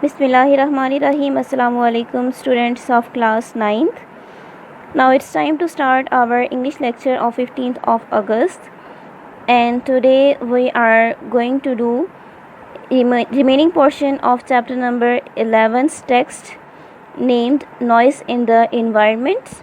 Bismillahirrahmanirrahim. Assalamu alaikum, students of class 9th. Now it's time to start our English lecture of 15th of August. And today we are going to do remaining portion of chapter number 11's text named Noise in the Environment.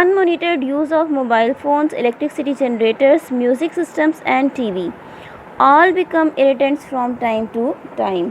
unmonitored use of mobile phones, electricity generators, music systems and TV all become irritants from time to time.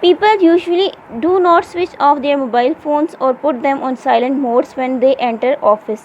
People usually do not switch off their mobile phones or put them on silent modes when they enter office,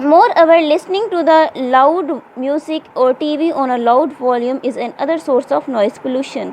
Moreover, listening to the loud music or TV on a loud volume is another source of noise pollution.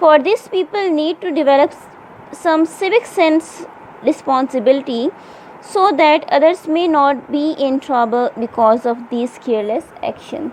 For this, people need to develop some civic sense, responsibility, so that others may not be in trouble because of these careless actions.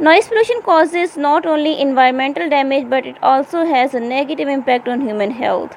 Noise pollution causes not only environmental damage but it also has a negative impact on human health.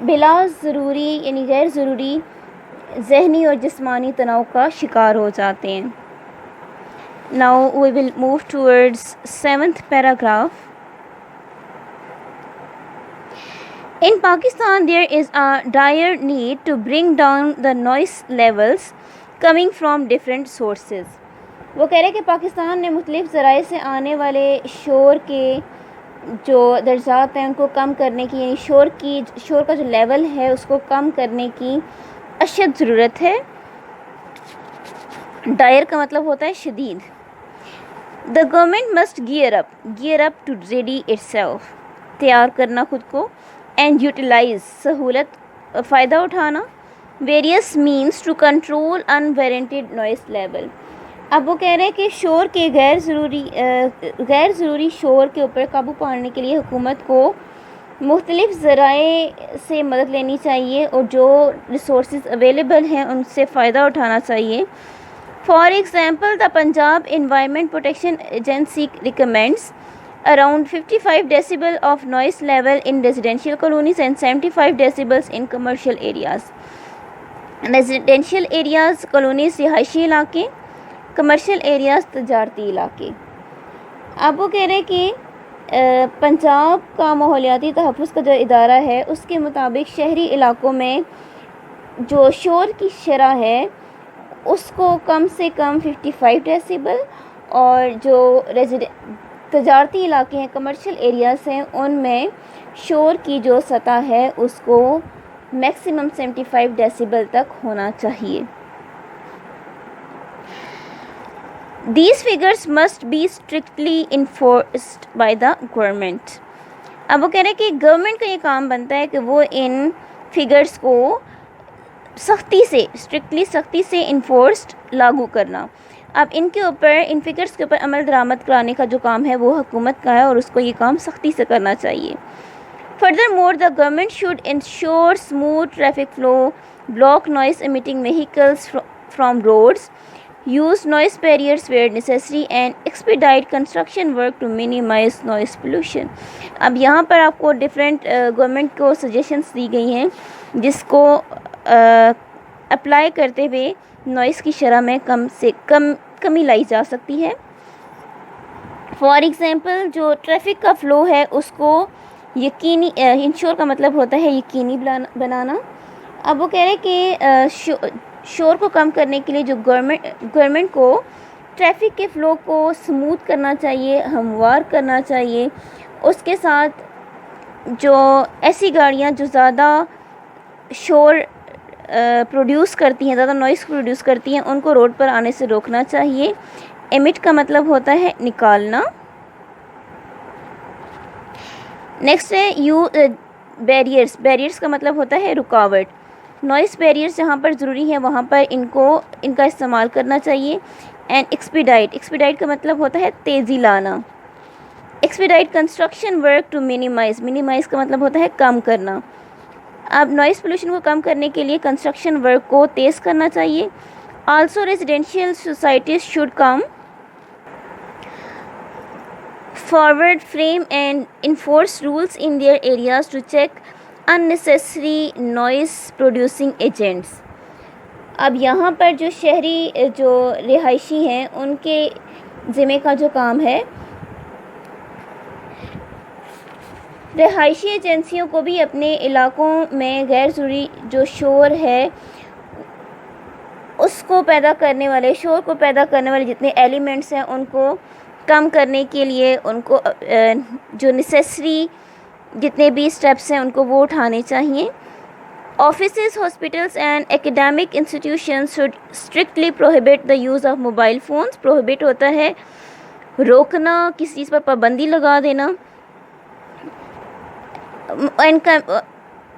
بلا ضروری یعنی غیر ضروری ذہنی اور جسمانی تناؤ کا شکار ہو جاتے ہیں. Now we will move towards 7th paragraph. In Pakistan, there is a dire need to bring down the noise levels coming from different sources. وہ کہہ رہے کہ پاکستان نے مختلف ذرائع سے آنے والے شور کے جو درجات ہیں ان کو کم کرنے کی یعنی شور کا جو لیول ہے اس کو کم کرنے کی اشد ضرورت ہے. ڈائر کا مطلب ہوتا ہے شدید. The government must gear up to ready itself تیار کرنا خود کو. اینڈ یوٹیلائز سہولت فائدہ اٹھانا. Various means to control unwarranted noise level. اب وہ کہہ رہے ہیں کہ شور کے غیر ضروری شور کے اوپر قابو پانے کے لیے حکومت کو مختلف ذرائع سے مدد لینی چاہیے اور جو ریسورسز اویلیبل ہیں ان سے فائدہ اٹھانا چاہیے. For example the Punjab environment protection agency recommends around 55 decibel of noise level in residential colonies and 75 decibels in commercial areas. Residential areas colonies رہائشی علاقے, commercial areas تجارتی علاقے. اب وہ کہہ رہے کہ پنجاب کا ماحولیاتی تحفظ کا جو ادارہ ہے اس کے مطابق شہری علاقوں میں جو شور کی شرح ہے اس کو کم سے کم 55 ڈیسیبل اور جو تجارتی علاقے ہیں کمرشل ایریاز ہیں ان میں شور کی جو سطح ہے اس کو میکسیمم 75 ڈیسیبل تک ہونا چاہیے. These figures must be strictly enforced by the government. اب وہ کہہ رہے ہیں کہ گورنمنٹ کا یہ کام بنتا ہے کہ وہ ان فگرز کو سختی سے انفورسڈ لاگو کرنا. اب ان فگرز کے اوپر عمل درآمد کرانے کا جو کام ہے وہ حکومت کا ہے اور اس کو یہ کام سختی سے کرنا چاہیے. Furthermore, the government should ensure smooth traffic flow, block noise emitting vehicles from roads, use noise barriers where necessary and expedite construction work to minimize noise pollution. اب یہاں پر آپ کو ڈفرینٹ گورنمنٹ کو سجیشنس دی گئی ہیں جس کو اپلائی کرتے ہوئے نوائز کی شرح میں کم سے کمی لائی جا سکتی ہے. فار ایگزامپل جو ٹریفک کا فلو ہے اس کو یقینی انشور کا مطلب ہوتا ہے یقینی بنانا. اب وہ کہہ رہے کہ شور کو کم کرنے کے لیے جو گورنمنٹ کو ٹریفک کے فلو کو سموتھ کرنا چاہیے, ہموار کرنا چاہیے. اس کے ساتھ جو ایسی گاڑیاں جو زیادہ شور پروڈیوس کرتی ہیں, زیادہ نوائز پروڈیوس کرتی ہیں, ان کو روڈ پر آنے سے روکنا چاہیے. ایمٹ کا مطلب ہوتا ہے نکالنا. نیکسٹ ہے بیریئرس کا مطلب ہوتا ہے رکاوٹ. نوائز بیریئرس جہاں پر ضروری ہے وہاں پر ان کا استعمال کرنا چاہیے. اینڈ ایکسپیڈائٹ کا مطلب ہوتا ہے تیزی لانا. Expedite construction work to minimize کا مطلب ہوتا ہے کم کرنا. اب نوائز پولوشن کو کم کرنے کے لیے کنسٹرکشن ورک کو تیز کرنا چاہیے. Also residential societies should come forward frame and enforce rules in their areas to check unnecessary noise producing agents. اب یہاں پر جو شہری جو رہائشی ہیں ان کے ذمہ کا جو کام ہے رہائشی ایجنسیوں کو بھی اپنے علاقوں میں غیر ضروری جو شور ہے اس کو پیدا کرنے والے جتنے ایلیمنٹس ہیں ان کو کم کرنے کے لیے ان کو جو نیسیسری جتنے بھی اسٹیپس ہیں ان کو وہ اٹھانے چاہیے. Offices, hospitals and academic institutions should strictly prohibit the use of mobile phones. Prohibit ہوتا ہے روکنا, کسی چیز پر پابندی لگا دینا.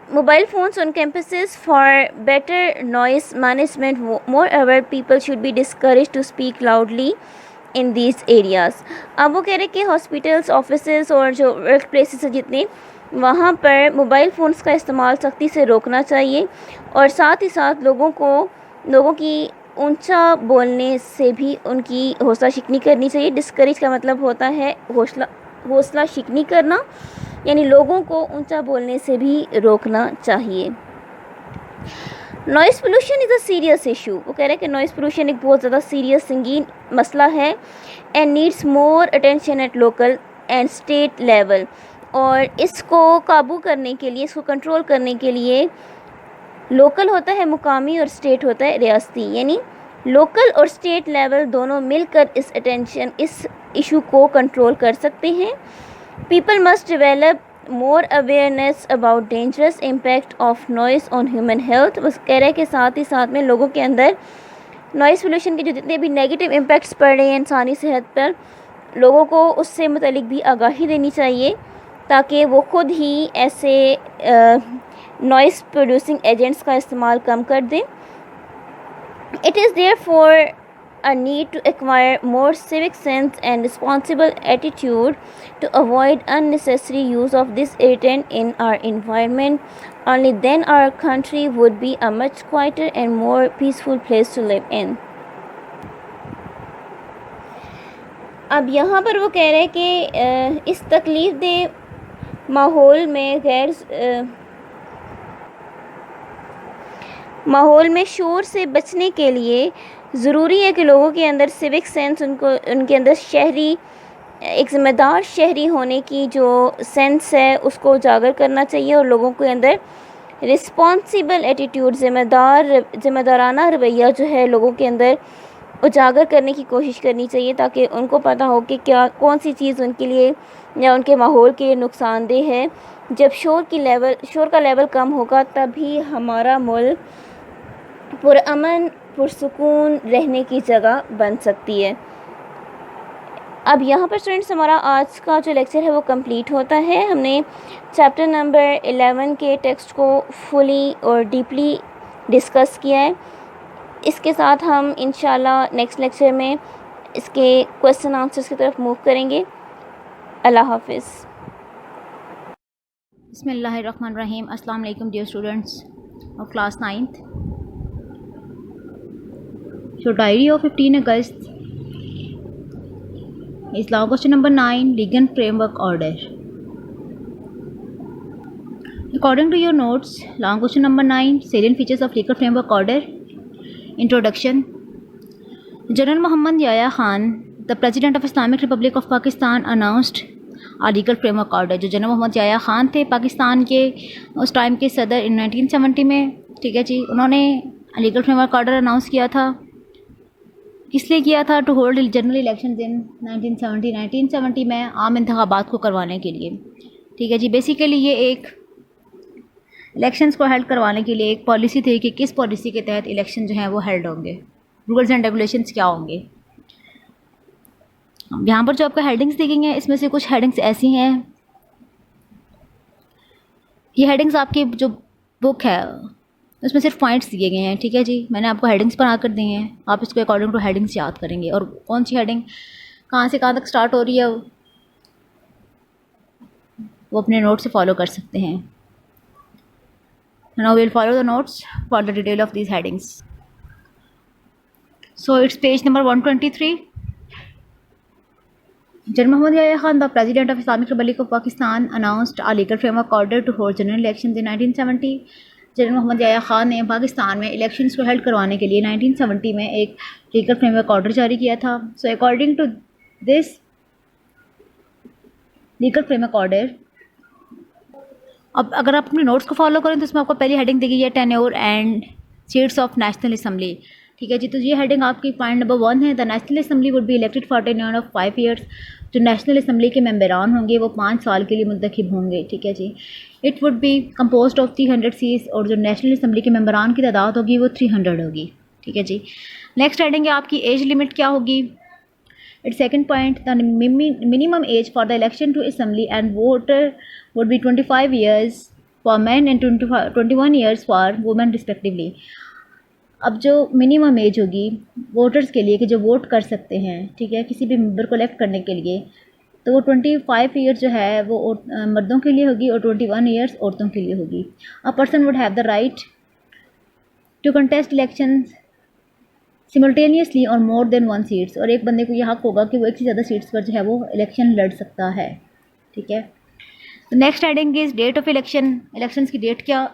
Mobile phones on campuses for better noise management. Moreover people should be discouraged to speak loudly in these areas. اب وہ کہہ رہے کہ ہاسپٹلس, آفیسز اور جو ورک پلیسز ہیں جتنے وہاں پر موبائل فونس کا استعمال سختی سے روکنا چاہیے اور ساتھ ہی ساتھ لوگوں کی اونچا بولنے سے بھی ان کی حوصلہ شکنی کرنی چاہیے. ڈسکریج کا مطلب ہوتا ہے حوصلہ شکنی کرنا. یعنی لوگوں کو اونچا بولنے سے بھی روکنا چاہیے. Noise pollution is a serious issue. وہ کہہ رہے ہیں کہ نوائز پولوشن ایک بہت زیادہ سیریس سنگین مسئلہ ہے and needs more attention at local and state level. اور اس کو قابو کرنے کے لیے، اس کو کنٹرول کرنے کے لیے لوکل ہوتا ہے مقامی اور اسٹیٹ ہوتا ہے ریاستی. یعنی لوکل اور اسٹیٹ لیول دونوں مل کر اس ایشو کو کنٹرول کر سکتے ہیں. People must develop more awareness about dangerous impact of noise on human health. بس کہہ رہے ہیں کہ ساتھ ہی ساتھ میں لوگوں کے اندر نوائز پولوشن کے جو جتنے بھی نیگیٹو امپیکٹس پڑ رہے ہیں انسانی صحت پر، لوگوں کو اس سے متعلق بھی آگاہی دینی چاہیے تاکہ وہ خود ہی ایسے نوائز پروڈیوسنگ ایجنٹس کا استعمال کم کر دیں. It is therefore a need to acquire more civic sense and responsible attitude to avoid unnecessary use of this irritant in our environment. Only then our country would be a much quieter and more peaceful place to live in. اب یہاں پر وہ کہہ رہے ہیں کہ اس تکلیف دہ ماحول میں شور سے بچنے کے لیے ضروری ہے کہ لوگوں کے اندر سیوک سینس، ان کے اندر شہری ایک ذمہ دار شہری ہونے کی جو سینس ہے اس کو اجاگر کرنا چاہیے، اور لوگوں کے اندر رسپانسیبل ایٹیٹیوڈ، ذمہ دارانہ رویہ جو ہے لوگوں کے اندر اجاگر کرنے کی کوشش کرنی چاہیے تاکہ ان کو پتہ ہو کہ کون سی چیز ان کے لیے یا ان کے ماحول کے لیے نقصان دہ ہے. جب شور کا لیول کم ہوگا تبھی ہمارا ملک پرامن پرسکون رہنے کی جگہ بن سکتی ہے. اب یہاں پر اسٹوڈنٹس ہمارا آج کا جو لیکچر ہے وہ کمپلیٹ ہوتا ہے. ہم نے چیپٹر نمبر 11 کے ٹیکسٹ کو فلی اور ڈیپلی ڈسکس کیا ہے. اس کے ساتھ ہم انشاءاللہ نیکسٹ لیکچر میں اس کے کویسچن آنسرز کی طرف موو کریں گے. اللہ حافظ. بسم اللہ الرحمن الرحیم. السلام علیکم dear students of class 9th. So diary of 15 August is law question number 9, legal framework order. According to your notes, law question number 9, salient features of legal framework order. Introduction. General Muhammad Yahya Khan, the President of Islamic Republic of Pakistan, announced a legal framework order. جو general محمد یحییٰ خان تھے پاکستان کے اس time کے صدر، 1970 میں، ٹھیک ہے جی، انہوں نے legal framework order announce کیا تھا. کس لیے کیا تھا؟ ٹو ہولڈ جنرل الیکشنز ان 1970 میں عام انتخابات کو کروانے کے لیے. ٹھیک ہے جی، بیسیکلی یہ ایک الیکشنز کو ہیلڈ کروانے کے لیے ایک پالیسی تھی کہ کس پالیسی کے تحت الیکشن جو ہیں وہ ہیلڈ ہوں گے، رولز اینڈ ریگولیشنز کیا ہوں گے. یہاں پر جو آپ کو ہیڈنگس دی گئی ہیں اس میں سے کچھ ہیڈنگس ایسی ہیں، یہ ہیڈنگس آپ کی جو بک ہے اس میں صرف پوائنٹس دیے گئے ہیں. ٹھیک ہے جی، میں نے آپ کو ہیڈنگس بنا کر دی ہیں، آپ اس کو اکارڈنگ ٹو ہیڈنگس یاد کریں گے، اور کون سی ہیڈنگ کہاں سے کہاں تک سٹارٹ ہو رہی ہے وہ اپنے نوٹ سے فالو کر سکتے ہیں. Now we will follow the notes for the detail of these headings. So it's page number 123. General Muhammad Yahya Khan, the President of Islamic Republic of Pakistan, announced a legal framework order to hold general elections in 1970. General محمد یحییٰ خان نے پاکستان میں elections کو held کروانے کے لیے 1970 میں ایک legal framework order جاری کیا تھا. So according to this legal framework order, اب اگر آپ اپنے نوٹس کو فالو کریں تو اس میں آپ کو پہلی ہیڈنگ دی گئی ہے tenure and sets of national assembly. ٹھیک ہے جی، تو یہ ہیڈنگ آپ کی پوائنٹ نمبر 1 ہے. The national assembly would be elected for tenure of 5 years. جو نیشنل اسمبلی کے ممبران ہوں گے وہ 5 سال کے لیے منتخب ہوں گے. ٹھیک ہے جی، it would be composed of 300 seats, اور جو نیشنل اسمبلی کے ممبران کی تعداد ہوگی وہ 300 ہوگی. ٹھیک ہے جی. نیکسٹ ہیڈنگ ہے آپ کی ایج لمٹ کیا ہوگی. At second point, the minimum age for the election to assembly and voter would be 25 years for men and 21 years for women respectively. اب جو منیمم ایج ہوگی ووٹرز کے لیے کہ جو ووٹ کر سکتے ہیں، ٹھیک ہے، کسی بھی ممبر کو الیکٹ کرنے کے لیے، تو وہ 25 ایئرس جو ہے وہ مردوں کے لیے ہوگی اور 21 ایئرس عورتوں کے لیے ہوگی. A person would have the right to contest elections simultaneously or more then 1 seats, اور ایک بندے کو یہ حق ہوگا کہ وہ ایک سے زیادہ سیٹس پر جو ہے وہ الیکشن لڑ سکتا ہے. ٹھیک ہے. Next heading is date of election. Elections کی ڈیٹ کیا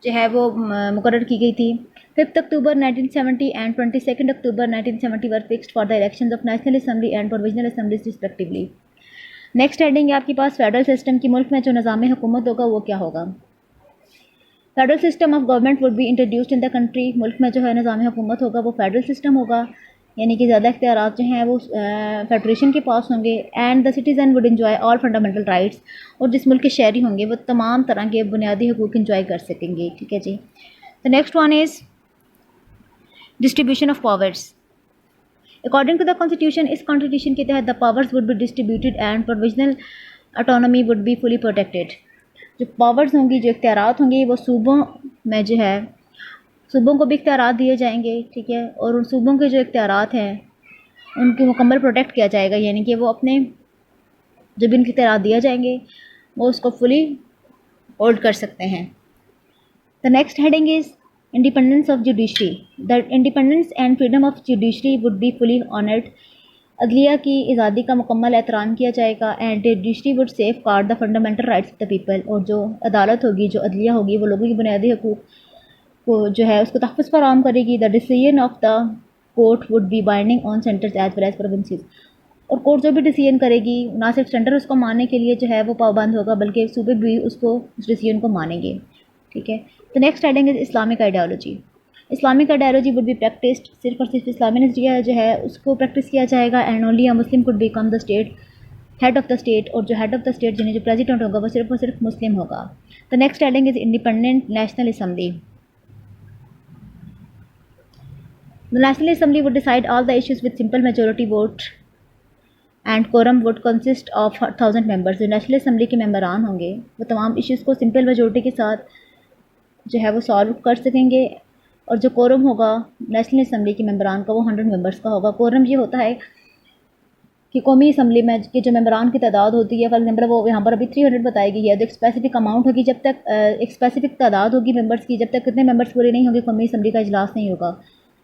جو ہے وہ مقرر کی گئی تھی. 5 October 1970 and 22 October 1970 were fixed for the elections of national assembly and provincial assemblies respectively. Next heading ہے آپ کے پاس فیڈرل سسٹم کی. ملک میں جو نظام حکومت ہوگا وہ کیا ہوگا. Federal system of government would be introduced in the country. ملک میں جو ہے نظام حکومت ہوگا وہ فیڈرل سسٹم ہوگا, یعنی کہ زیادہ اختیارات جو ہیں وہ فیڈریشن کے پاس ہوں گے. And the citizen would enjoy all fundamental rights. اور جس ملک کے شہری ہوں گے وہ تمام طرح کے بنیادی حقوق انجوائے کر سکیں گے. ٹھیک ہے جی. The next one is distribution of powers. According to the constitution, اس کانسٹیٹیوشن کے تحت the powers would be distributed and provisional autonomy would be fully protected. جو پاورز ہوں گی, جو اختیارات ہوں گی, وہ صوبوں میں جو ہے صوبوں کو بھی اختیارات دیے جائیں گے. ٹھیک ہے. اور ان صوبوں کے جو اختیارات ہیں ان کی مکمل پروٹیکٹ کیا جائے گا, یعنی کہ وہ اپنے جو بھی ان کے اختیارات دیے جائیں گے وہ اس کو فلی ہولڈ کر سکتے ہیں. The next heading is independence of judiciary. The independence and freedom of judiciary would be fully honoured. عدلیہ کی آزادی کا مکمل احترام کیا جائے گا. And judiciary would safeguard the fundamental rights of the people. اور جو عدالت ہوگی, جو عدلیہ ہوگی, وہ لوگوں کی بنیادی حقوق کو جو ہے اس کو تحفظ فراہم کرے گی. The decision of the court would be binding on centres as well as provinces. اور کورٹ جو بھی ڈیسیژن کرے گی, نہ صرف سینٹر اس کو ماننے کے لیے جو ہے وہ پابند ہوگا, بلکہ صوبے بھی اس ڈیسیژن کو مانیں گے. ٹھیک ہے. تو next heading is Islamic ideology. Islamic ideology would be practised. صرف اور صرف اسلامی نظریہ جو ہے اس کو پریکٹس کیا جائے گا. And only Muslim could become the state head of the state. اور جو ہیڈ آف دا اسٹیٹ یعنی جو پریزیڈنٹ ہوگا وہ صرف اور صرف مسلم ہوگا. The next heading is independent national assembly. The National Assembly would decide all the issues with simple majority vote and quorum would consist of 1000 members. جو نیشنل اسمبلی کے ممبران ہوں گے وہ تمام ایشوز کو سمپل میجورٹی کے ساتھ جو ہے وہ سالو کر سکیں گے. اور جو quorum ہوگا نیشنل اسمبلی کے ممبران کا وہ 100 ممبرس کا ہوگا. quorum یہ ہوتا ہے کہ قومی اسمبلی میں کے جو ممبران کی تعداد ہوتی ہے, فار ایگزامپل وہ یہاں پر ابھی 300 بتائی گئی ہے, تو ایک اسپیسیفک اماؤنٹ ہوگی, جب تک ایک اسپیسیفک تعداد ہوگی ممبرس کی, جب تک کتنے ممبرس پورے نہیں ہوں گے قومی اسمبلی کا اجلاس نہیں ہوگا.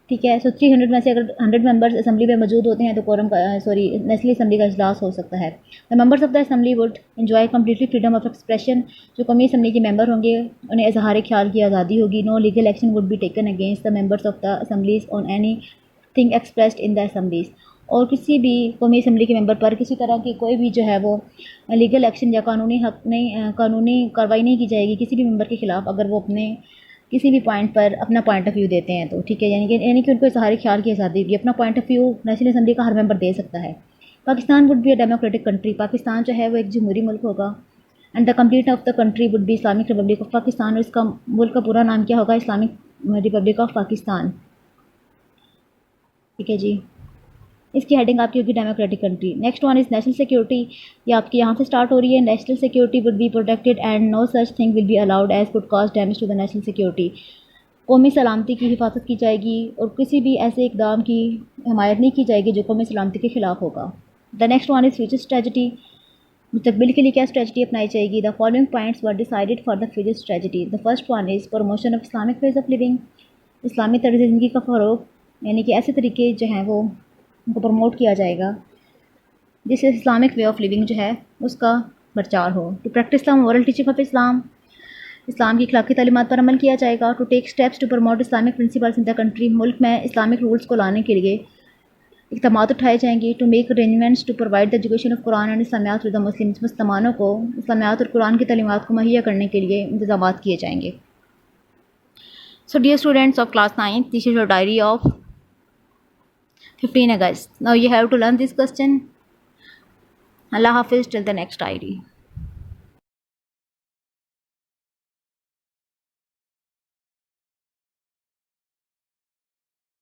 ٹھیک ہے. سو 300 میں سے اگر 100 ممبرس اسمبلی میں موجود ہوتے ہیں تو قورم کا نیشنل اسمبلی کا اجلاس ہو سکتا ہے. دا members of the assembly would enjoy completely freedom of expression. جو قومی اسمبلی کے ممبر ہوں گے انہیں اظہار خیال کی آزادی ہوگی. No legal action would be taken against the members of the assemblies on anything expressed in the assemblies. اور کسی بھی قومی اسمبلی کے ممبر پر کسی طرح کی کوئی بھی جو ہے وہ لیگل ایکشن یا قانونی کارروائی نہیں کی جائے گی کسی بھی ممبر کے خلاف, اگر وہ اپنے کسی بھی پوائنٹ پر اپنا پوائنٹ آف ویو دیتے ہیں تو. ٹھیک ہے. یعنی کہ ان کو اظہار خیال کی آزادی ہوگی. اپنا point of view national assembly کا ہر ممبر دے سکتا ہے. Pakistan would be a democratic country. Pakistan جو ہے وہ ایک جمہوری ملک ہوگا. And the complete of the country would be Islamic Republic of Pakistan. اور اس کا ملک کا پورا نام کیا ہوگا؟ Islamic Republic of Pakistan. ٹھیک ہے جی. اس کی ہیڈنگ آپ کی ہوگی democratic country. Next one is national security. یہ آپ کی یہاں سے اسٹارٹ ہو رہی ہے. National security would be protected and no such thing will be allowed as could cause damage to the national security. قومی سلامتی کی حفاظت کی جائے گی اور کسی بھی ایسے اقدام کی حمایت نہیں کی جائے گی جو قومی سلامتی کے خلاف ہوگا. The next one is future strategy. مستقبل کے لیے کیا اسٹریٹجی اپنائی جائے گی؟ The following points were decided for the future strategy. The first one is promotion of Islamic ways of living. اسلامی طرز زندگی کا فروغ, یعنی کہ ایسے طریقے جو ہیں وہ ان کو پروموٹ کیا جائے گا جس سے اسلامک وے آف لیونگ جو ہے اس کا پرچار ہو. To practice the moral teaching of Islam. اسلام کی اخلاقی تعلیمات پر عمل کیا جائے گا. To take steps to promote Islamic principles in the country. ملک میں اسلامک رولس کو لانے کے لیے اقدامات اٹھائے جائیں گے. To make arrangements to provide the education of Quran and Islamiyat to the Muslims. مسلمانوں کو اسلامیات اور قرآن کی تعلیمات کو مہیا کرنے کے لیے انتظامات کیے جائیں گے. So dear students of class 9th, this is your diary of 15 August. Now you have to learn this question. Allah Hafiz till the next diary.